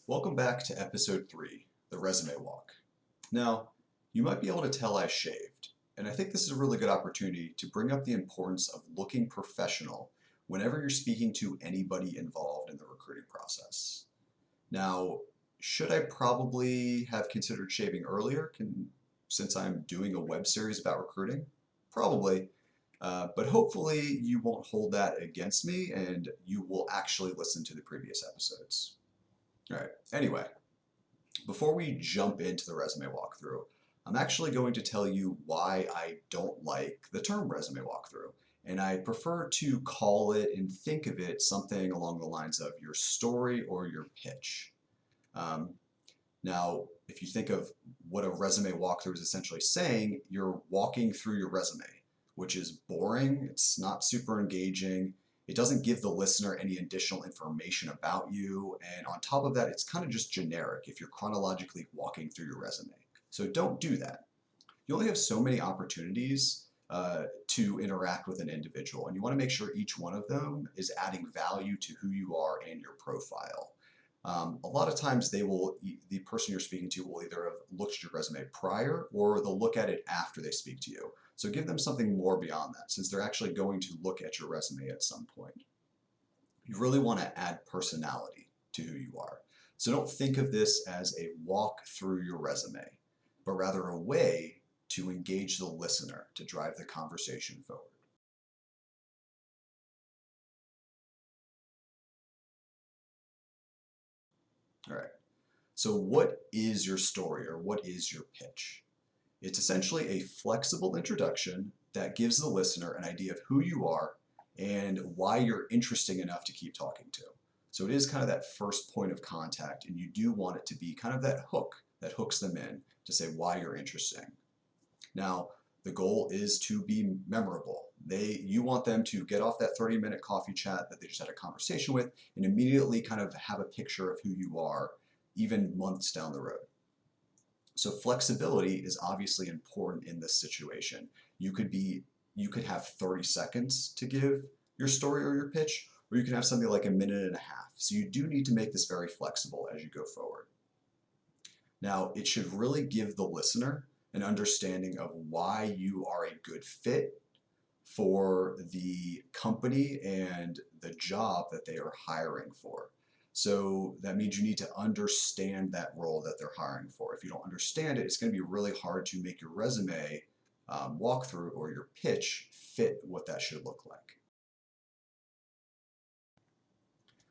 Welcome back to episode 3, the resume walk. Now, you might be able to tell I shaved, and I think this is a really good opportunity to bring up the importance of looking professional whenever you're speaking to anybody involved in the recruiting process. Now, should I probably have considered shaving earlier since I'm doing a web series about recruiting? Probably, but hopefully you won't hold that against me and you will actually listen to the previous episodes. All right, anyway, before we jump into the resume walkthrough, I'm actually going to tell you why I don't like the term resume walkthrough. And I prefer to call it and think of it something along the lines of your story or your pitch. Um, Now, if you think of what a resume walkthrough is essentially saying, you're walking through your resume, which is boring, it's not super engaging, it doesn't give the listener any additional information about you, and on top of that, it's kind of just generic if you're chronologically walking through your resume. So don't do that. You only have so many opportunities to interact with an individual, and you want to make sure each one of them is adding value to who you are and your profile. A lot of times the person you're speaking to will either have looked at your resume prior or they'll look at it after they speak to you. So give them something more beyond that since they're actually going to look at your resume at some point. You really want to add personality to who you are. So don't think of this as a walk through your resume, but rather a way to engage the listener to drive the conversation forward. All right. So what is your story or what is your pitch? It's essentially a flexible introduction that gives the listener an idea of who you are and why you're interesting enough to keep talking to. So it is kind of that first point of contact, and you do want it to be kind of that hook that hooks them in to say why you're interesting. Now, the goal is to be memorable. You want them to get off that 30-minute coffee chat that they just had a conversation with and immediately kind of have a picture of who you are, even months down the road. So flexibility is obviously important in this situation. You could have 30 seconds to give your story or your pitch, or you can have something like a minute and a half. So you do need to make this very flexible as you go forward. Now, it should really give the listener an understanding of why you are a good fit for the company and the job that they are hiring for. So that means you need to understand that role that they're hiring for. If you don't understand it, it's going to be really hard to make your resume walkthrough or your pitch fit what that should look like.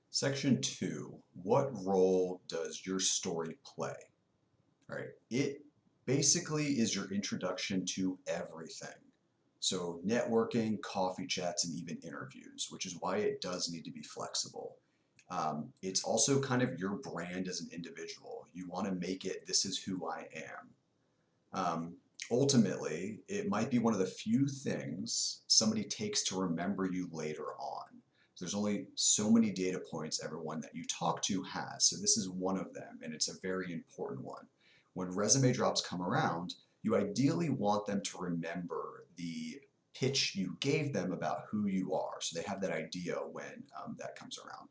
Section 2, what role does your story play? All right, it basically is your introduction to everything. So networking, coffee chats, and even interviews, which is why it does need to be flexible. It's also kind of your brand as an individual. You want to make it, this is who I am. Ultimately, it might be one of the few things somebody takes to remember you later on. There's only so many data points everyone that you talk to has, so this is one of them, and it's a very important one. When resume drops come around, you ideally want them to remember the pitch you gave them about who you are, so they have that idea when that comes around.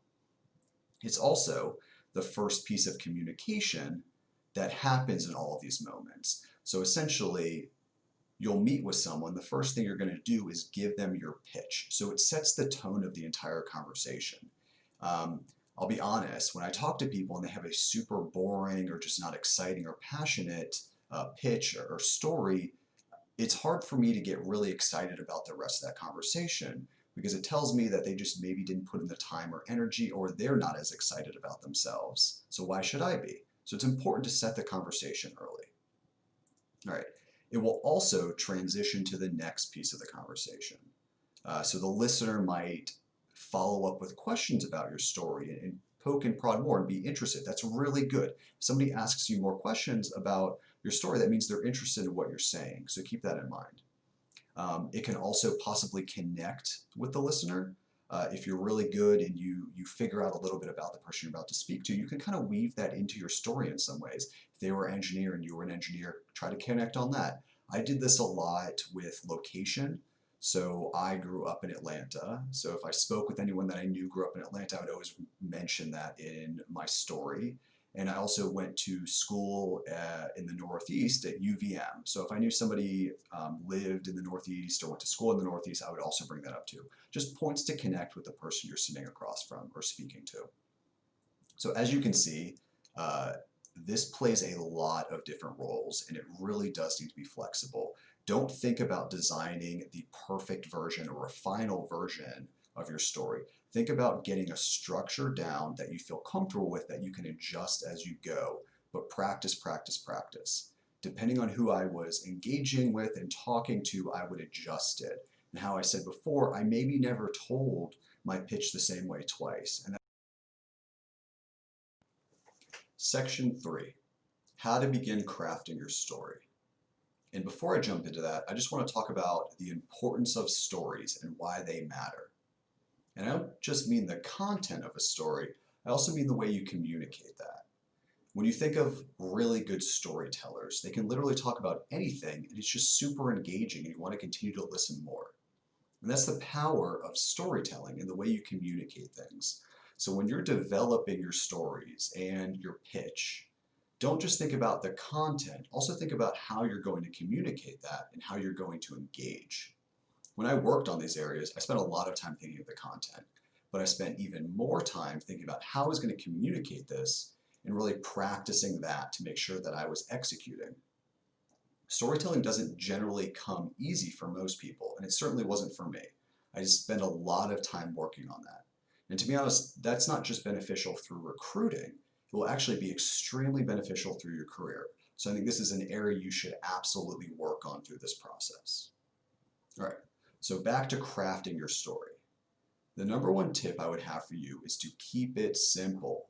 It's also the first piece of communication that happens in all of these moments. So essentially, you'll meet with someone, the first thing you're going to do is give them your pitch. So it sets the tone of the entire conversation. I'll be honest, when I talk to people and they have a super boring or just not exciting or passionate pitch or story, it's hard for me to get really excited about the rest of that conversation because it tells me that they just maybe didn't put in the time or energy or they're not as excited about themselves. So why should I be? So it's important to set the conversation early. All right. It will also transition to the next piece of the conversation. So the listener might follow up with questions about your story and poke and prod more and be interested. That's really good. If somebody asks you more questions about your story, that means they're interested in what you're saying. So keep that in mind. It can also possibly connect with the listener. If you're really good and you figure out a little bit about the person you're about to speak to, you can kind of weave that into your story in some ways. If they were an engineer and you were an engineer, try to connect on that. I did this a lot with location. So I grew up in Atlanta. So if I spoke with anyone that I knew grew up in Atlanta, I would always mention that in my story. And I also went to school in the Northeast at UVM. So if I knew somebody lived in the Northeast or went to school in the Northeast, I would also bring that up too. Just points to connect with the person you're sitting across from or speaking to. So as you can see, this plays a lot of different roles, and it really does need to be flexible. Don't think about designing the perfect version or a final version of your story. Think about getting a structure down that you feel comfortable with, that you can adjust as you go, but practice, practice, practice. Depending on who I was engaging with and talking to, I would adjust it. And how I said before, I maybe never told my pitch the same way twice. And Section 3, how to begin crafting your story. And before I jump into that, I just want to talk about the importance of stories and why they matter. And I don't just mean the content of a story, I also mean the way you communicate that. When you think of really good storytellers, they can literally talk about anything and it's just super engaging and you want to continue to listen more. And that's the power of storytelling and the way you communicate things. So when you're developing your stories and your pitch, don't just think about the content, also think about how you're going to communicate that and how you're going to engage. When I worked on these areas, I spent a lot of time thinking of the content, but I spent even more time thinking about how I was going to communicate this and really practicing that to make sure that I was executing. Storytelling doesn't generally come easy for most people, and it certainly wasn't for me. I just spent a lot of time working on that. And to be honest, that's not just beneficial through recruiting, it will actually be extremely beneficial through your career. So I think this is an area you should absolutely work on through this process. All right, so back to crafting your story. The number one tip I would have for you is to keep it simple.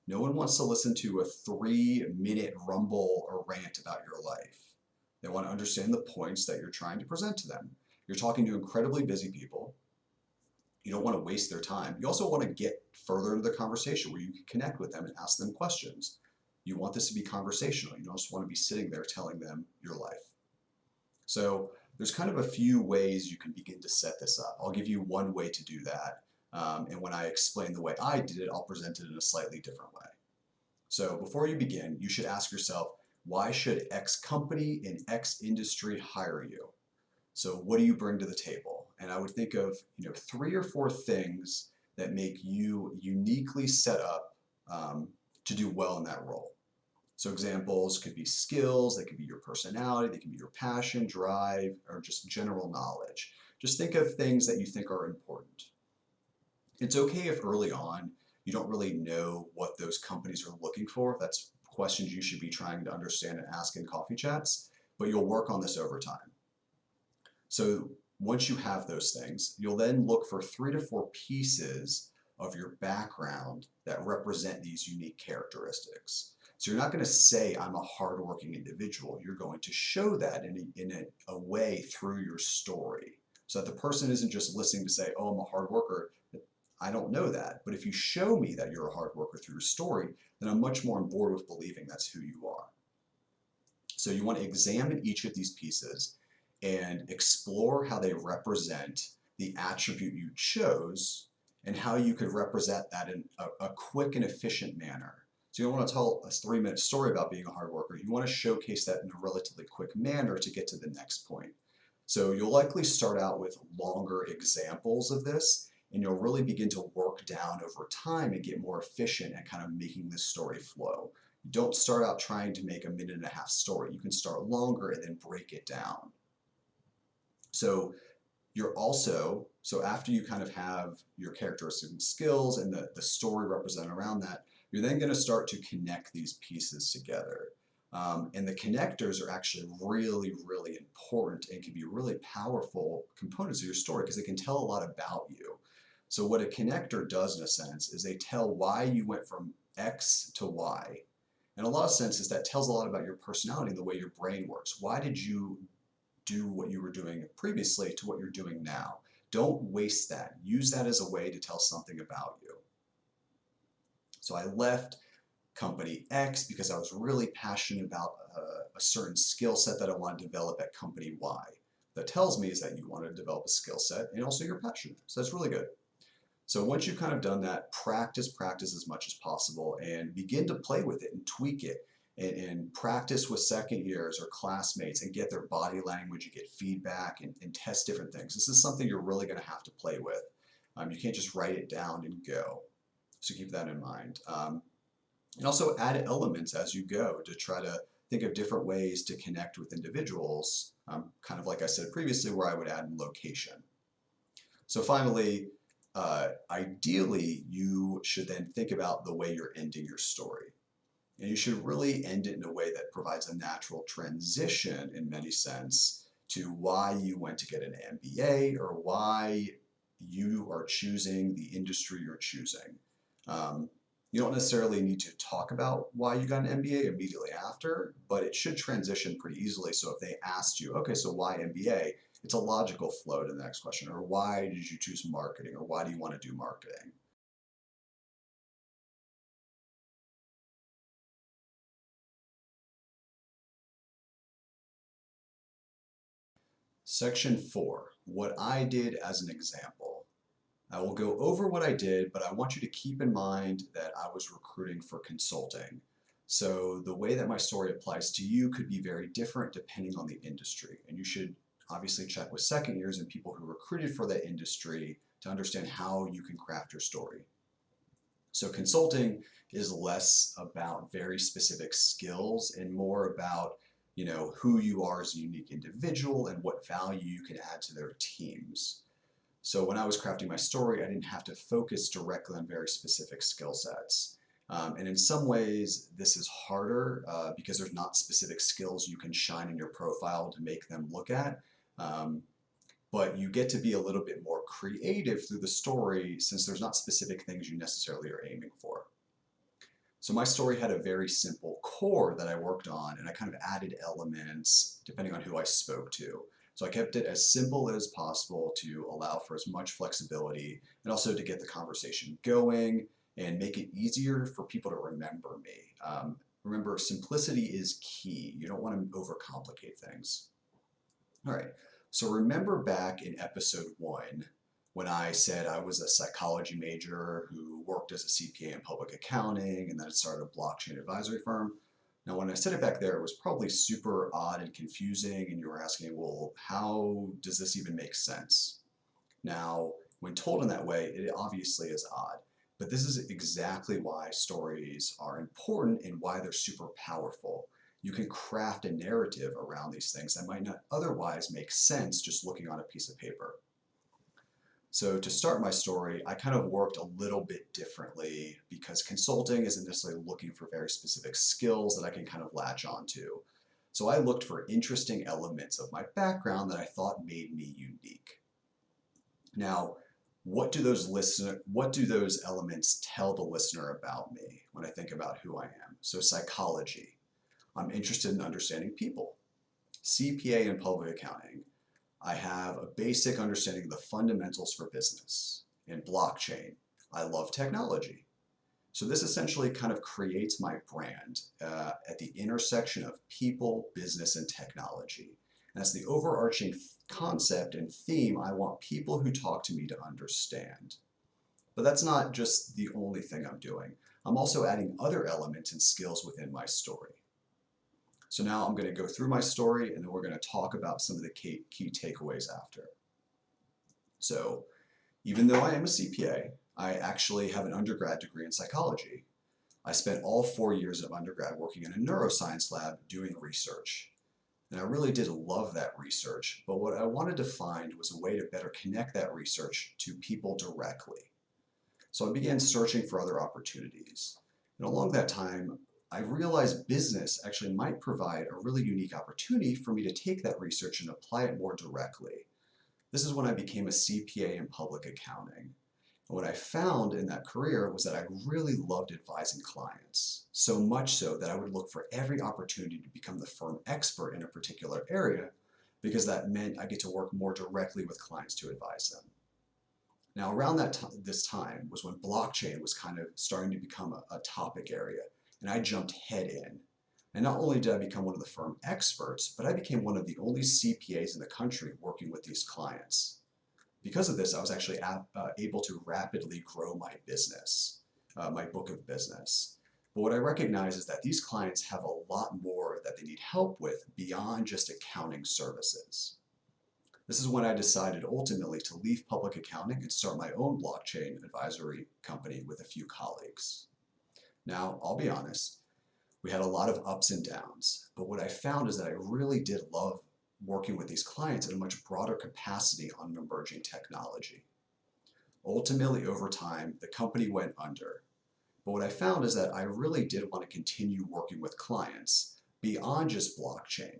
No one wants to listen to a 3-minute rumble or rant about your life. They want to understand the points that you're trying to present to them. You're talking to incredibly busy people. You don't want to waste their time. You also want to get further into the conversation where you can connect with them and ask them questions. You want this to be conversational. You don't just want to be sitting there telling them your life. So there's kind of a few ways you can begin to set this up. I'll give you one way to do that. And when I explain the way I did it, I'll present it in a slightly different way. So before you begin, you should ask yourself, why should X company in X industry hire you? So what do you bring to the table? And I would think of 3 or 4 things that make you uniquely set up to do well in that role. So examples could be skills, they could be your personality, they can be your passion, drive, or just general knowledge. Just think of things that you think are important. It's okay if early on you don't really know what those companies are looking for. That's questions you should be trying to understand and ask in coffee chats, but you'll work on this over time. So once you have those things, you'll then look for 3 to 4 pieces of your background that represent these unique characteristics. So you're not going to say, I'm a hardworking individual. You're going to show that in a way through your story so that the person isn't just listening to say, oh, I'm a hard worker. I don't know that. But if you show me that you're a hard worker through your story, then I'm much more on board with believing that's who you are. So you want to examine each of these pieces and explore how they represent the attribute you chose and how you could represent that in a quick and efficient manner. So you don't want to tell a 3-minute story about being a hard worker. You want to showcase that in a relatively quick manner to get to the next point. So you'll likely start out with longer examples of this, and you'll really begin to work down over time and get more efficient at kind of making this story flow. Don't start out trying to make a 1.5-minute story. You can start longer and then break it down. So after you kind of have your characteristics and skills and the story represented around that, you're then going to start to connect these pieces together. And the connectors are actually really, really important and can be really powerful components of your story because they can tell a lot about you. So what a connector does in a sense is they tell why you went from X to Y. In a lot of senses, that tells a lot about your personality and the way your brain works. Why did you do what you were doing previously to what you're doing now? Don't waste that. Use that as a way to tell something about you. So I left company X because I was really passionate about a certain skill set that I wanted to develop at company Y. That tells me is that you want to develop a skill set and also you're passionate. So that's really good. So once you've kind of done that, practice as much as possible and begin to play with it and tweak it and practice with second years or classmates and get their body language, you get feedback and test different things. This is something you're really going to have to play with. You can't just write it down and go. So keep that in mind. And also add elements as you go to try to think of different ways to connect with individuals, kind of like I said previously, where I would add location. So finally, ideally, you should then think about the way you're ending your story. And you should really end it in a way that provides a natural transition in many sense to why you went to get an MBA or why you are choosing the industry you're choosing. You don't necessarily need to talk about why you got an MBA immediately after, but it should transition pretty easily. So if they asked you, okay, so why MBA? It's a logical flow to the next question. Or why did you choose marketing? Or why do you want to do marketing? Section 4, what I did as an example. I will go over what I did, but I want you to keep in mind that I was recruiting for consulting. So the way that my story applies to you could be very different depending on the industry. And you should obviously check with second years and people who recruited for that industry to understand how you can craft your story. So consulting is less about very specific skills and more about who you are as a unique individual and what value you can add to their teams. So when I was crafting my story, I didn't have to focus directly on very specific skill sets. And in some ways, this is harder because there's not specific skills you can shine in your profile to make them look at. But you get to be a little bit more creative through the story since there's not specific things you necessarily are aiming for. So my story had a very simple core that I worked on, and I kind of added elements depending on who I spoke to. So I kept it as simple as possible to allow for as much flexibility and also to get the conversation going and make it easier for people to remember me. Remember, simplicity is key. You don't want to overcomplicate things. All right, so remember back in episode 1 when I said I was a psychology major who worked as a CPA in public accounting and then started a blockchain advisory firm. Now, when I said it back there, it was probably super odd and confusing, and you were asking, well, how does this even make sense? Now, when told in that way, it obviously is odd, but this is exactly why stories are important and why they're super powerful. You can craft a narrative around these things that might not otherwise make sense just looking on a piece of paper. So to start my story, I kind of worked a little bit differently because consulting isn't necessarily looking for very specific skills that I can kind of latch onto. So I looked for interesting elements of my background that I thought made me unique. Now, what do those elements tell the listener about me when I think about who I am? So psychology. I'm interested in understanding people. CPA and public accounting. I have a basic understanding of the fundamentals for business. In blockchain, I love technology. So this essentially kind of creates my brand at the intersection of people, business, and technology. And that's the overarching concept and theme I want people who talk to me to understand. But that's not just the only thing I'm doing. I'm also adding other elements and skills within my story. So now I'm going to go through my story and then we're going to talk about some of the key takeaways after. So even though I am a CPA, I actually have an undergrad degree in psychology. I spent all 4 years of undergrad working in a neuroscience lab doing research. And I really did love that research, but what I wanted to find was a way to better connect that research to people directly. So I began searching for other opportunities. And along that time, I realized business actually might provide a really unique opportunity for me to take that research and apply it more directly. This is when I became a CPA in public accounting. And what I found in that career was that I really loved advising clients, so much so that I would look for every opportunity to become the firm expert in a particular area because that meant I get to work more directly with clients to advise them. Now around this time was when blockchain was kind of starting to become a topic area, and I jumped head in. And not only did I become one of the firm experts, but I became one of the only CPAs in the country working with these clients. because of this, I was actually able to rapidly grow my business, my book of business. But what I recognize is that these clients have a lot more that they need help with beyond just accounting services. This is when I decided ultimately to leave public accounting and start my own blockchain advisory company with a few colleagues. Now, I'll be honest, we had a lot of ups and downs, but what I found is that I really did love working with these clients in a much broader capacity on an emerging technology. Ultimately, over time, the company went under. But what I found is that I really did want to continue working with clients beyond just blockchain.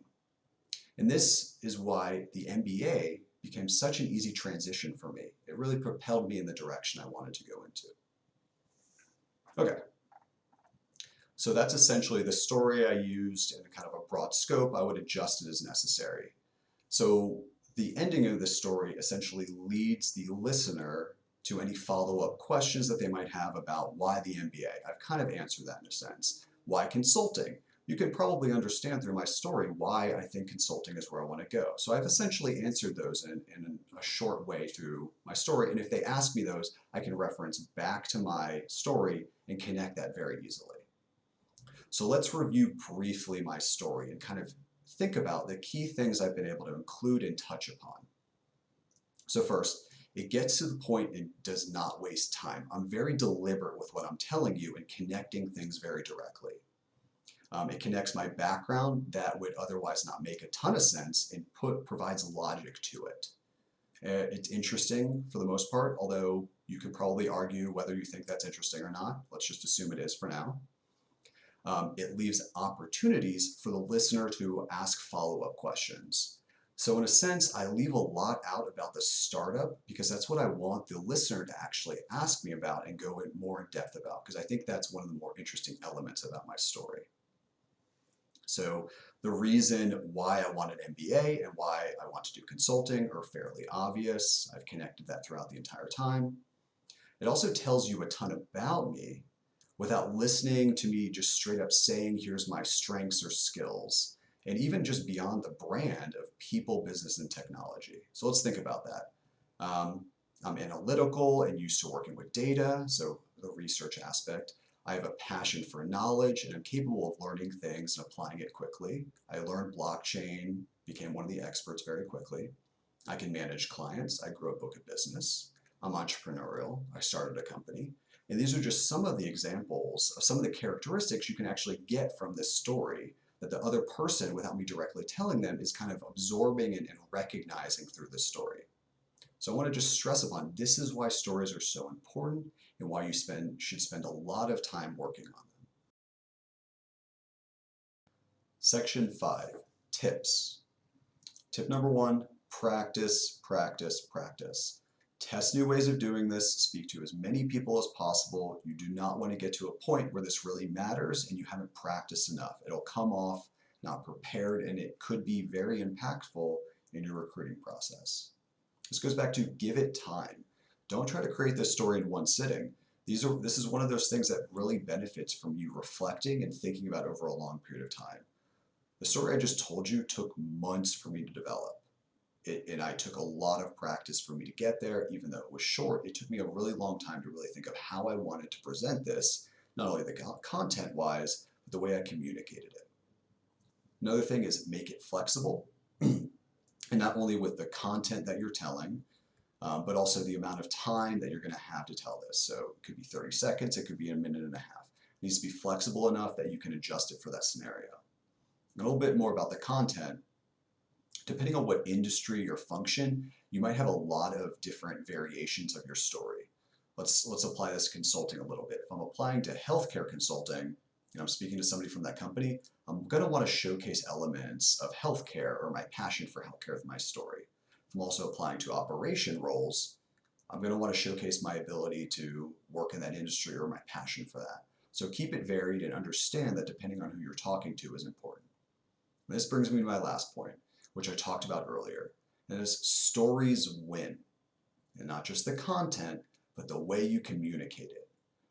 And this is why the MBA became such an easy transition for me. It really propelled me in the direction I wanted to go into. Okay. So that's essentially the story I used in kind of a broad scope. I would adjust it as necessary. So the ending of the story essentially leads the listener to any follow-up questions that they might have about why the MBA. I've kind of answered that in a sense. Why consulting? You can probably understand through my story why I think consulting is where I want to go. So I've essentially answered those in a short way through my story. And if they ask me those, I can reference back to my story and connect that very easily. So let's review briefly my story and kind of think about the key things I've been able to include and touch upon. So first, it gets to the point and does not waste time. I'm very deliberate with what I'm telling you and connecting things very directly. It connects my background that would otherwise not make a ton of sense and provides logic to it. It's interesting for the most part, although you could probably argue whether you think that's interesting or not. Let's just assume it is for now. It leaves opportunities for the listener to ask follow-up questions. So in a sense, I leave a lot out about the startup because that's what I want the listener to actually ask me about and go in more in depth about, because I think that's one of the more interesting elements about my story. So the reason why I want an MBA and why I want to do consulting are fairly obvious. I've connected that throughout the entire time. It also tells you a ton about me without listening to me just straight up saying, here's my strengths or skills, and even just beyond the brand of people, business, and technology. So let's think about that. I'm analytical and used to working with data, so the research aspect. I have a passion for knowledge and I'm capable of learning things and applying it quickly. I learned blockchain, became one of the experts very quickly. I can manage clients. I grew a book of business. I'm entrepreneurial. I started a company. And these are just some of the examples of some of the characteristics you can actually get from this story that the other person, without me directly telling them, is kind of absorbing and recognizing through the story. So I want to just stress upon this is why stories are so important and why you should spend a lot of time working on them. Section 5, tips. Tip number 1, practice, practice, practice. Test new ways of doing this, speak to as many people as possible. You do not want to get to a point where this really matters and you haven't practiced enough. It'll come off not prepared and it could be very impactful in your recruiting process. This goes back to give it time. Don't try to create this story in one sitting. This is one of those things that really benefits from you reflecting and thinking about over a long period of time. The story I just told you took months for me to develop. And I took a lot of practice for me to get there. Even though it was short, it took me a really long time to really think of how I wanted to present this, not only the content-wise, but the way I communicated it. Another thing is make it flexible, and not only with the content that you're telling, but also the amount of time that you're going to have to tell this. So it could be 30 seconds, it could be a minute and a half. It needs to be flexible enough that you can adjust it for that scenario. A little bit more about the content. Depending on what industry or function, you might have a lot of different variations of your story. Let's apply this to consulting a little bit. If I'm applying to healthcare consulting, and I'm speaking to somebody from that company, I'm going to want to showcase elements of healthcare or my passion for healthcare with my story. If I'm also applying to operation roles, I'm going to want to showcase my ability to work in that industry or my passion for that. So keep it varied and understand that depending on who you're talking to is important. And this brings me to my last point, which I talked about earlier, and that is stories win. And not just the content, but the way you communicate it.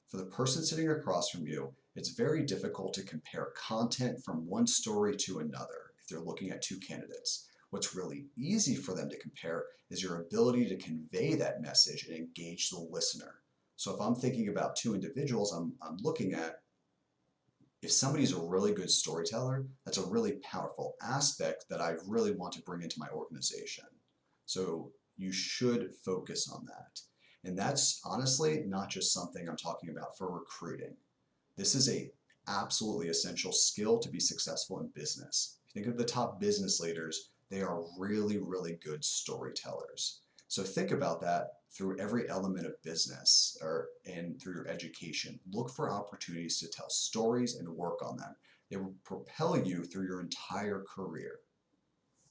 For the person sitting across from you, it's very difficult to compare content from one story to another if they're looking at two candidates. What's really easy for them to compare is your ability to convey that message and engage the listener. So if I'm thinking about two individuals I'm looking at, if somebody's a really good storyteller, that's a really powerful aspect that I really want to bring into my organization. So you should focus on that. And that's honestly not just something I'm talking about for recruiting. This is a absolutely essential skill to be successful in business. If you think of the top business leaders, they are really, really good storytellers. So think about that through every element of business and through your education. Look for opportunities to tell stories and work on them. It will propel you through your entire career.